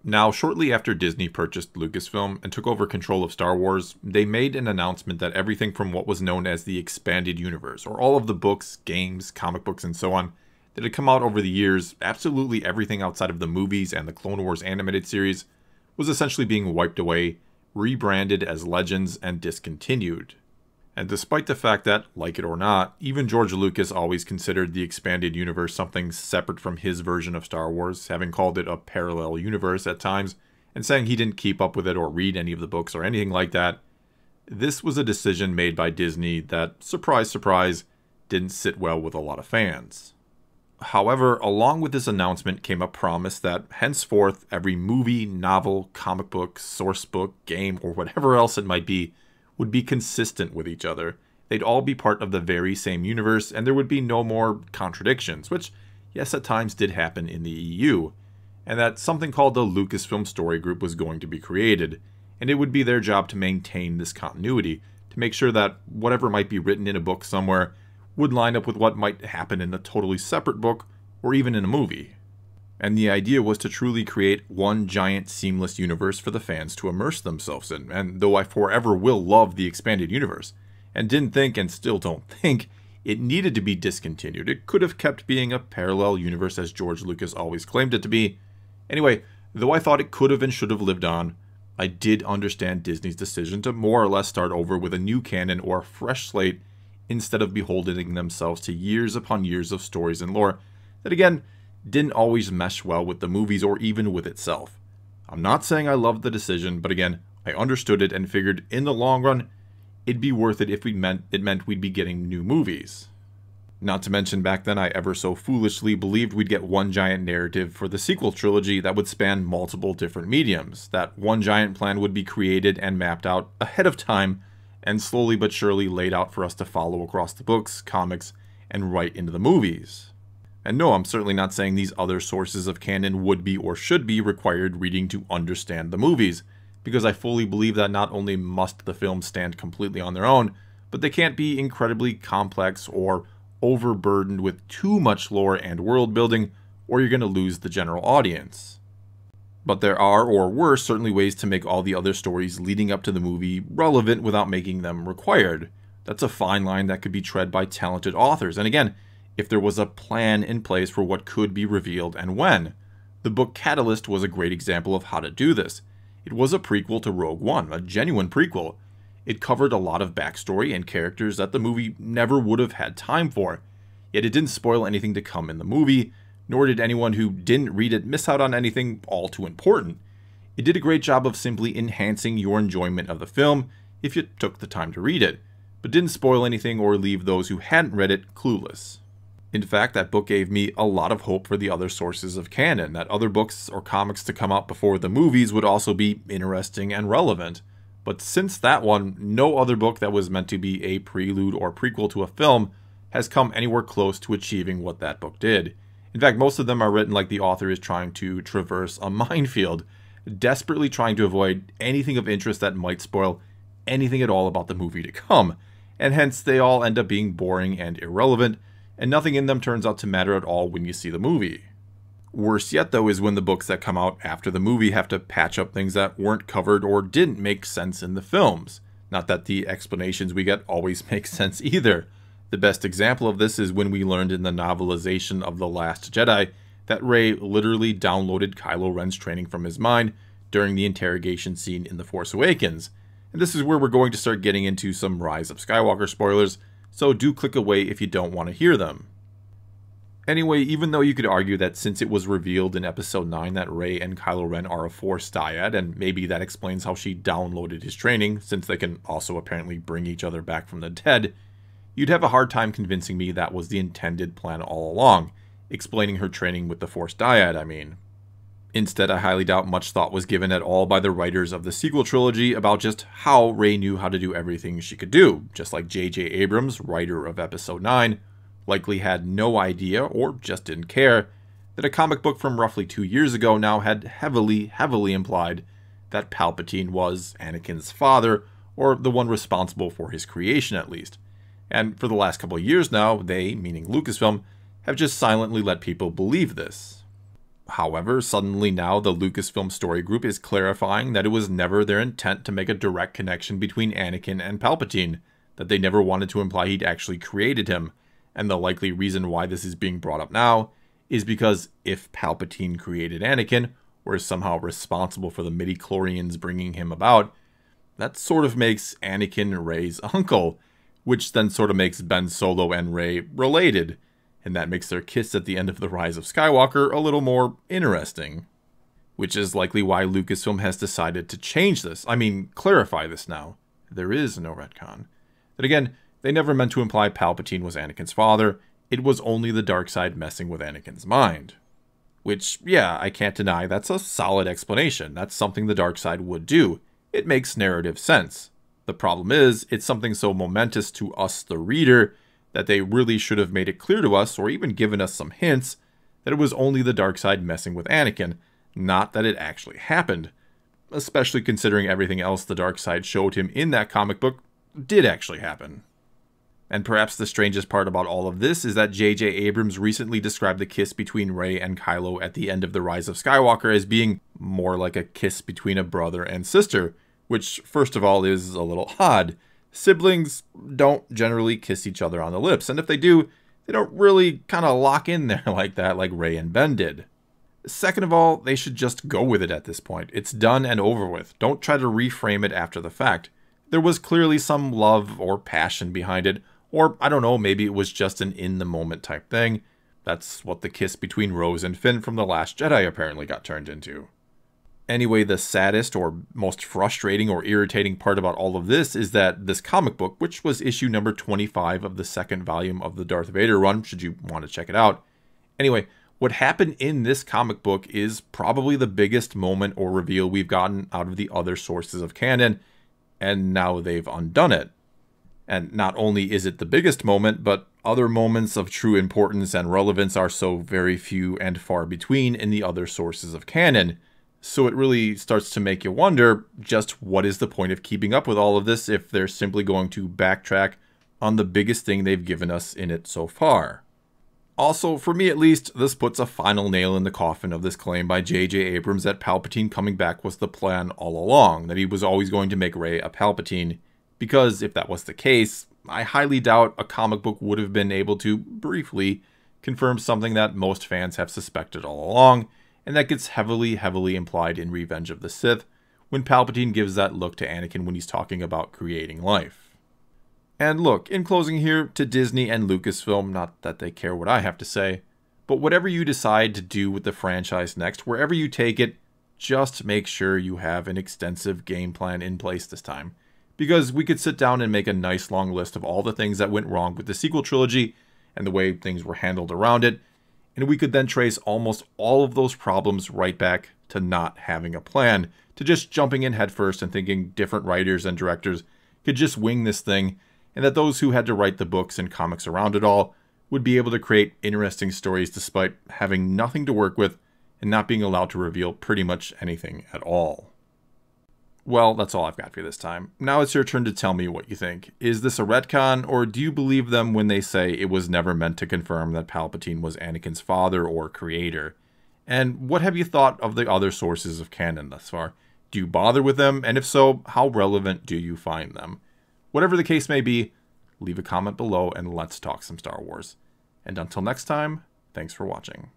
Now, shortly after Disney purchased Lucasfilm and took over control of Star Wars, they made an announcement that everything from what was known as the Expanded Universe, or all of the books, games, comic books, and so on, that had come out over the years, absolutely everything outside of the movies and the Clone Wars animated series, was essentially being wiped away, rebranded as Legends, and discontinued. And despite the fact that, like it or not, even George Lucas always considered the Expanded Universe something separate from his version of Star Wars, having called it a parallel universe at times, and saying he didn't keep up with it or read any of the books or anything like that, this was a decision made by Disney that, surprise, surprise, didn't sit well with a lot of fans. However, along with this announcement came a promise that henceforth every movie, novel, comic book, source book, game, or whatever else it might be would be consistent with each other. They'd all be part of the very same universe, and there would be no more contradictions, which, yes, at times did happen in the EU, and that something called the Lucasfilm Story Group was going to be created, and it would be their job to maintain this continuity, to make sure that whatever might be written in a book somewhere would line up with what might happen in a totally separate book, or even in a movie. And the idea was to truly create one giant seamless universe for the fans to immerse themselves in. And though I forever will love the Expanded Universe, and didn't think and still don't think it needed to be discontinued, it could have kept being a parallel universe as George Lucas always claimed it to be. Anyway, though I thought it could have and should have lived on, I did understand Disney's decision to more or less start over with a new canon or a fresh slate instead of beholdening themselves to years upon years of stories and lore that, again, didn't always mesh well with the movies or even with itself. I'm not saying I loved the decision, but again, I understood it and figured in the long run, it'd be worth it if it meant we'd be getting new movies. Not to mention back then I ever so foolishly believed we'd get one giant narrative for the sequel trilogy that would span multiple different mediums, that one giant plan would be created and mapped out ahead of time and slowly but surely laid out for us to follow across the books, comics, and right into the movies. And no, I'm certainly not saying these other sources of canon would be or should be required reading to understand the movies, because I fully believe that not only must the films stand completely on their own, but they can't be incredibly complex or overburdened with too much lore and world building, or you're going to lose the general audience. But there are, or were, certainly ways to make all the other stories leading up to the movie relevant without making them required. That's a fine line that could be tread by talented authors, and again, if there was a plan in place for what could be revealed and when. The book Catalyst was a great example of how to do this. It was a prequel to Rogue One, a genuine prequel. It covered a lot of backstory and characters that the movie never would have had time for, yet it didn't spoil anything to come in the movie, nor did anyone who didn't read it miss out on anything all too important. It did a great job of simply enhancing your enjoyment of the film if you took the time to read it, but didn't spoil anything or leave those who hadn't read it clueless. In fact, that book gave me a lot of hope for the other sources of canon, that other books or comics to come out before the movies would also be interesting and relevant. But since that one, no other book that was meant to be a prelude or prequel to a film has come anywhere close to achieving what that book did. In fact, most of them are written like the author is trying to traverse a minefield, desperately trying to avoid anything of interest that might spoil anything at all about the movie to come, and hence they all end up being boring and irrelevant, and nothing in them turns out to matter at all when you see the movie. Worse yet, though, is when the books that come out after the movie have to patch up things that weren't covered or didn't make sense in the films. Not that the explanations we get always make sense either. The best example of this is when we learned in the novelization of The Last Jedi that Rey literally downloaded Kylo Ren's training from his mind during the interrogation scene in The Force Awakens. And this is where we're going to start getting into some Rise of Skywalker spoilers, so do click away if you don't want to hear them. Anyway, even though you could argue that since it was revealed in Episode 9 that Rey and Kylo Ren are a Force dyad, and maybe that explains how she downloaded his training, since they can also apparently bring each other back from the dead, you'd have a hard time convincing me that was the intended plan all along, explaining her training with the Force dyad, I mean. Instead, I highly doubt much thought was given at all by the writers of the sequel trilogy about just how Rey knew how to do everything she could do, just like J.J. Abrams, writer of Episode 9, likely had no idea, or just didn't care, that a comic book from roughly 2 years ago now had heavily implied that Palpatine was Anakin's father, or the one responsible for his creation at least. And for the last couple of years now, they, meaning Lucasfilm, have just silently let people believe this. However, suddenly now the Lucasfilm Story Group is clarifying that it was never their intent to make a direct connection between Anakin and Palpatine, that they never wanted to imply he'd actually created him, and the likely reason why this is being brought up now is because if Palpatine created Anakin, or is somehow responsible for the midichlorians bringing him about, that sort of makes Anakin Rey's uncle, which then sort of makes Ben Solo and Rey related, and that makes their kiss at the end of The Rise of Skywalker a little more interesting. Which is likely why Lucasfilm has decided to change this. I mean, clarify this now. There is no retcon. But again, they never meant to imply Palpatine was Anakin's father. It was only the dark side messing with Anakin's mind. Which, yeah, I can't deny that's a solid explanation. That's something the dark side would do. It makes narrative sense. The problem is, it's something so momentous to us, the reader, that they really should have made it clear to us, or even given us some hints, that it was only the dark side messing with Anakin, not that it actually happened. Especially considering everything else the dark side showed him in that comic book did actually happen. And perhaps the strangest part about all of this is that J.J. Abrams recently described the kiss between Rey and Kylo at the end of The Rise of Skywalker as being more like a kiss between a brother and sister, which, first of all, is a little odd. Siblings don't generally kiss each other on the lips, and if they do, they don't really kind of lock in there like that like Rey and Ben did. Second of all, they should just go with it at this point. It's done and over with. Don't try to reframe it after the fact. There was clearly some love or passion behind it, or I don't know, maybe it was just an in-the-moment type thing. That's what the kiss between Rose and Finn from The Last Jedi apparently got turned into. Anyway, the saddest or most frustrating or irritating part about all of this is that this comic book, which was issue number 25 of the second volume of the Darth Vader run, should you want to check it out. Anyway, what happened in this comic book is probably the biggest moment or reveal we've gotten out of the other sources of canon, and now they've undone it. And not only is it the biggest moment, but other moments of true importance and relevance are so very few and far between in the other sources of canon. So it really starts to make you wonder just what is the point of keeping up with all of this if they're simply going to backtrack on the biggest thing they've given us in it so far. Also, for me at least, this puts a final nail in the coffin of this claim by J.J. Abrams that Palpatine coming back was the plan all along, that he was always going to make Rey a Palpatine, because if that was the case, I highly doubt a comic book would have been able to, briefly, confirm something that most fans have suspected all along, and that gets heavily implied in Revenge of the Sith, when Palpatine gives that look to Anakin when he's talking about creating life. And look, in closing here, to Disney and Lucasfilm, not that they care what I have to say, but whatever you decide to do with the franchise next, wherever you take it, just make sure you have an extensive game plan in place this time. Because we could sit down and make a nice long list of all the things that went wrong with the sequel trilogy, and the way things were handled around it, and we could then trace almost all of those problems right back to not having a plan, to just jumping in headfirst and thinking different writers and directors could just wing this thing, and that those who had to write the books and comics around it all would be able to create interesting stories despite having nothing to work with and not being allowed to reveal pretty much anything at all. Well, that's all I've got for you this time. Now it's your turn to tell me what you think. Is this a retcon, or do you believe them when they say it was never meant to confirm that Palpatine was Anakin's father or creator? And what have you thought of the other sources of canon thus far? Do you bother with them, and if so, how relevant do you find them? Whatever the case may be, leave a comment below and let's talk some Star Wars. And until next time, thanks for watching.